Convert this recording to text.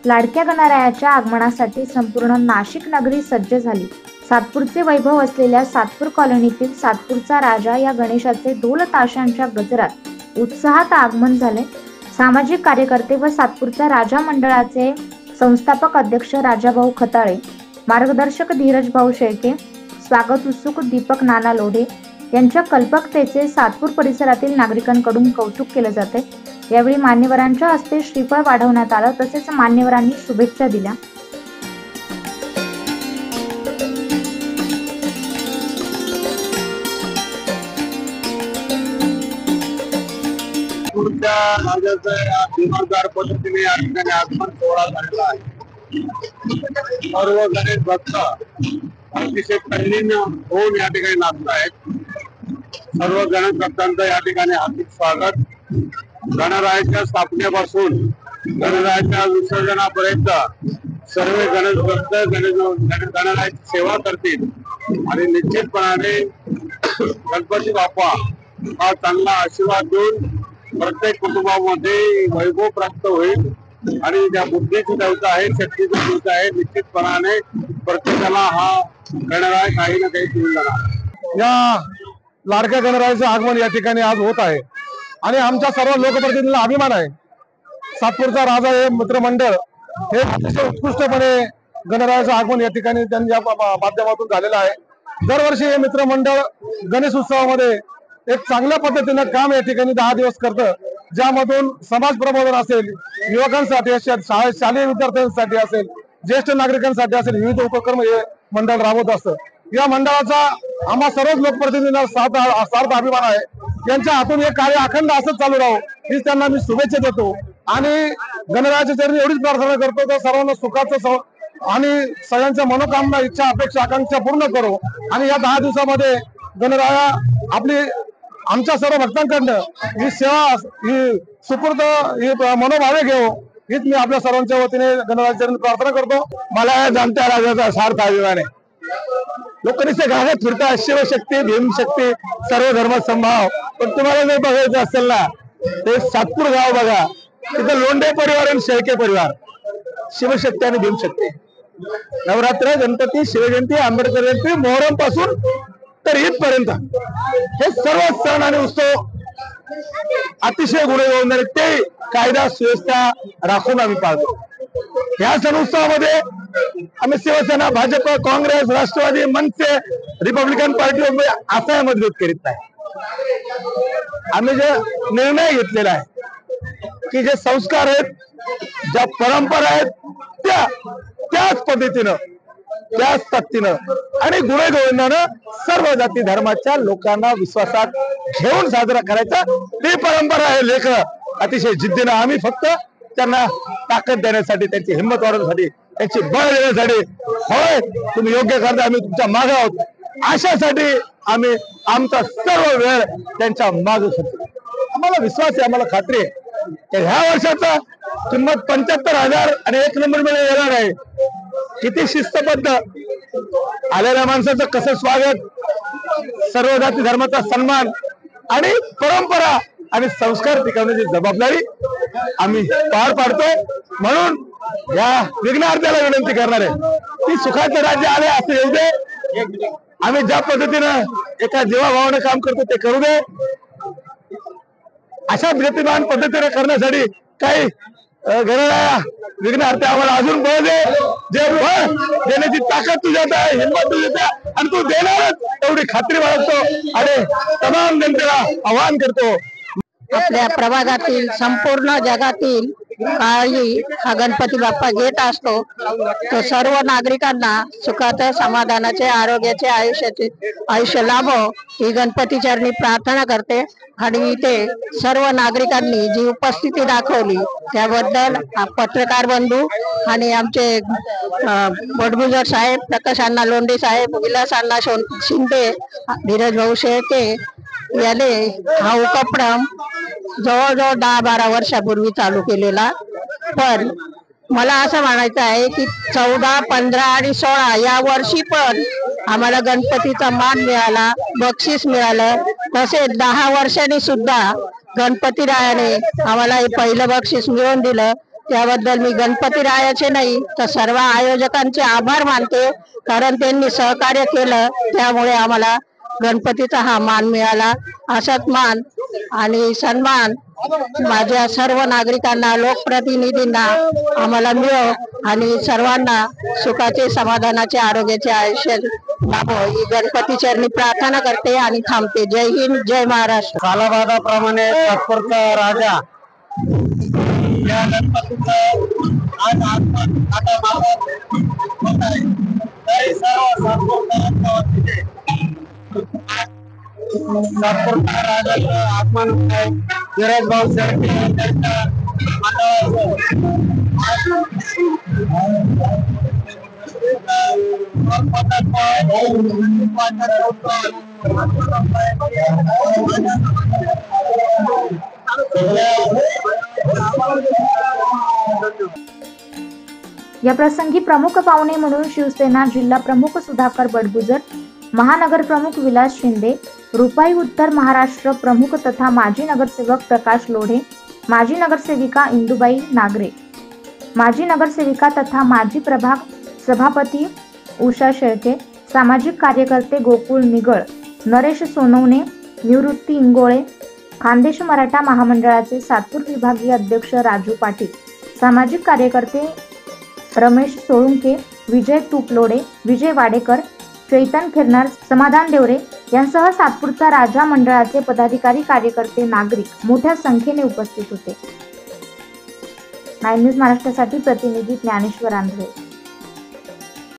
लाडक्या गणरायाच्या आगमनासाठी संपूर्ण नाशिक नगरी सज्ज झाली। सातपूरचे वैभव असलेल्या सातपूर कॉलनीतील सातपूरचा राजा या गणेशाचे ढोल ताशांच्या गजरात उत्साहात आगमन झाले। सामाजिक कार्यकर्ते व सातपूरच्या राजा मंडळाचे संस्थापक अध्यक्ष राजाभाऊ खताळे, मार्गदर्शक धीरज भाऊ शेळके, स्वागत उत्सुक दीपक नाना लोढे यांच्या कल्पकतेचे सातपूर परिसरातील नागरिकांकडून कौतुक केले जाते। यावेळी मान्यवरांच्या हस्ते श्रीफळ वाढवण्यात आलं, तसेच मान्यवरांनी शुभेच्छा दिल्या। दिमागदार पद्धतीने या ठिकाणी आगमन सोहळा झालेला आहे। सर्व गणेश भक्त अतिशय तल्लीन होऊन या ठिकाणी नाचत आहेत। सर्व गणेश भक्तांचं या ठिकाणी हार्दिक स्वागत। गणरायाच्या स्थापनेपासून गणरायाच्या विसर्जनापर्यंत सर्व गणेश भक्त गणरायाची सेवा करतील आणि निश्चितपणाने गणपती बाप्पा हा चांगला आशीर्वाद देऊन प्रत्येक कुटुंबामध्ये वैभव प्राप्त होईल आणि ज्या बुद्धीची देवता आहे, शक्तीची देवता आहे, निश्चितपणाने प्रत्येकाला हा गणराय काही ना काही देऊन जाणार। या लाडक्या गणरायाचे आगमन या ठिकाणी आज होत आहे आणि आमच्या सर्व लोकप्रतिनिधींना अभिमान आहे। सातपूरचा राजा हे मित्रमंडळ हे अतिशय उत्कृष्टपणे गणरायाचं आगमन या ठिकाणी त्यांच्या माध्यमातून झालेलं आहे। दरवर्षी हे मित्रमंडळ गणेश उत्सवामध्ये एक चांगल्या पद्धतीने काम या ठिकाणी 10 दिवस करतं, ज्यामधून समाज प्रबोधन असेल, युवकांसाठी असेल, शालेय विद्यार्थ्यांसाठी असेल, ज्येष्ठ नागरिकांसाठी असेल, विविध उपक्रम हे मंडळ राबवत असतं। या मंडळाचा आम्हा सर्वच लोकप्रतिनिधींना सार्थ अभिमान आहे। त्यांच्या हातून हे कार्य अखंड असंच चालू राहू हीच त्यांना मी शुभेच्छा देतो आणि गणरायाच्या चरणी एवढीच प्रार्थना करतो तर सर्वांना सुखाचं आणि सगळ्यांच्या मनोकामना, इच्छा, अपेक्षा, आकांक्षा पूर्ण करो आणि या 10 दिवसामध्ये गणराया आपली आमच्या सर्व भक्तांकडनं ही सेवा, ही सुपूर्द, ही मनोभावे घेऊ हीच मी आपल्या सर्वांच्या वतीने गणरायाच्या चरणी प्रार्थना करतो। मला या जाणत्या राजाचा सार्थ अभिमान आहे। लोकांनी गाण्यात फिरता शिवशक्ती, भीमशक्ती, सर्व धर्म संभाव, पण तुम्हाला जर बघायचं असेल ना ते सातपूर गाव बघा, तिथं लोंढे परिवार आणि शेळके परिवार, शिवशक्ती आणि भीमशक्ती, नवरात्र, गणपती, शिवजयंती, आंबेडकर जयंती, मोहरम पासून तर ईद पर्यंत हे सर्व सण आणि उत्सव अतिशय गुणगौरव ते कायदा सुव्यवस्था राखून आम्ही पाळतो। या सण उत्सवामध्ये आम्ही शिवसेना, भाजप, काँग्रेस, राष्ट्रवादी, मनसे, रिपब्लिकन पार्टी असा मतभेद करीत नाही। आम्ही जे निर्णय घेतलेला आहे की जे संस्कार आहेत, ज्या परंपरा आहेत, त्याच पद्धतीनं, त्याच ताकदीनं आणि गुणगौरवानं सर्व जाती धर्माच्या लोकांना विश्वासात घेऊन साजरा करायचा ती परंपरा आहे। लेख अतिशय जिद्दीनं आम्ही फक्त त्यांना ताकद देण्यासाठी, त्यांची हिंमत वाढवण्यासाठी, त्यांची बळ देण्यासाठी, होय तुम्ही योग्य करता, आम्ही तुमच्या मागे आहोत अशासाठी आम्ही आमचा सर्व वेळ त्यांच्या मागे करतो। आम्हाला विश्वास आहे, आम्हाला खात्री आहे की ह्या वर्षाचा किंमत 75,000 आणि 1 नंबर मध्ये येणार आहे। किती शिस्तबद्ध आलेल्या माणसाचं कसं स्वागत, सर्व जाती धर्माचा सन्मान आणि परंपरा आणि संस्कार टिकवण्याची जबाबदारी आम्ही पार पाडतो। म्हणून या विघ्नार्थ्याला विनंती करणार आहे की सुखाचं राज्य आले असं येऊ दे। आम्ही ज्या पद्धतीनं एका जीवाभावानं काम करतो ते करू दे। अशा गतिमान पद्धतीने करण्यासाठी काही गणराया विघ्नार्थी आम्हाला अजून बळ दे, जे बळ देण्याची ताकद तुझ्यात आहे, हिंमत तुझ्यात आहे आणि तू देणारच एवढी खात्री बाळगतो आणि तमाम जनतेला आवाहन करतो। आपल्या प्रभागातील संपूर्ण जगातील काळजी हा गणपती बाप्पा घेत असतो, तो सर्व नागरिकांना सुखाचे, समाधानाचे, आरोग्याचे, आयुष्य लाभो ही गणपती चरणी प्रार्थना करते आणि इथे सर्व नागरिकांनी जी उपस्थिती दाखवली त्याबद्दल पत्रकार बंधू आणि आमचे बडगुजर साहेब, प्रकाश अण्णा लोंढे साहेब, विलास अण्णा शिंदे, धीरज भाऊ शेळके याने हा उपक्रम जवळजवळ 10-12 वर्षापूर्वी चालू केलेला। पण मला असं म्हणायचं आहे की 14, 15 आणि 16 या वर्षी पण आम्हाला गणपतीचा मान मिळाला, बक्षीस मिळालं। तसेच 10 वर्षांनी सुद्धा गणपती रायाने आम्हाला हे पहिलं बक्षीस मिळवून दिलं त्याबद्दल मी गणपतीरायाचे नाही तर सर्व आयोजकांचे आभार मानते, कारण त्यांनी सहकार्य केलं, त्यामुळे आम्हाला गणपतीचा हा मान मिळाला. असाच मान आणि सन्मान माझ्या सर्व नागरिकांना, लोकप्रतिनिधींना आम्हाला मिळो आणि सर्वांना सुखाचे, समाधानाचे, आरोग्याचे आयुष्य लाभो ही गणपती चरणी प्रार्थना करते आणि थांबते. जय हिंद, जय महाराष्ट्र. कालाबादाप्रमाणे सातपूरचा राजा या गणपतीचं आज आगमन आता मावळत होत आहे. तरी सर्व सातपूरकरांच्या वतीने सातपूरच्या राजाचं आगमन होत आहे. धीरज भाऊ शेळके त्यांच्या या प्रसंगी प्रमुख पाहुणे म्हणून शिवसेना जिल्हा प्रमुख सुधाकर बडगुजर, महानगर प्रमुख विलास शिंदे, रुपाई उत्तर महाराष्ट्र प्रमुख तथा माजी नगरसेवक प्रकाश लोढे, माजी नगरसेविका इंदुबाई नागरे, माजी नगरसेविका तथा माजी प्रभाग सभापती उषा शेळके, सामाजिक कार्यकर्ते गोकुळ निगळ, नरेश सोनवणे, निवृत्ती इंगोळे, खानदेश मराठा महामंडळाचे सातपूर विभागीय अध्यक्ष राजू पाटील, सामाजिक कार्यकर्ते रमेश सोळुंके, विजय तुपलोडे, विजय वाडेकर, चैतन खिरनार, समाधान देवरे यांसह सातपूरचा राजा मंडळाचे पदाधिकारी, कार्यकर्ते, नागरिक मोठ्या संख्येने उपस्थित होते. 9 न्यूज महाराष्ट्रासाठी प्रतिनिधी ज्ञानेश्वर आंधळे.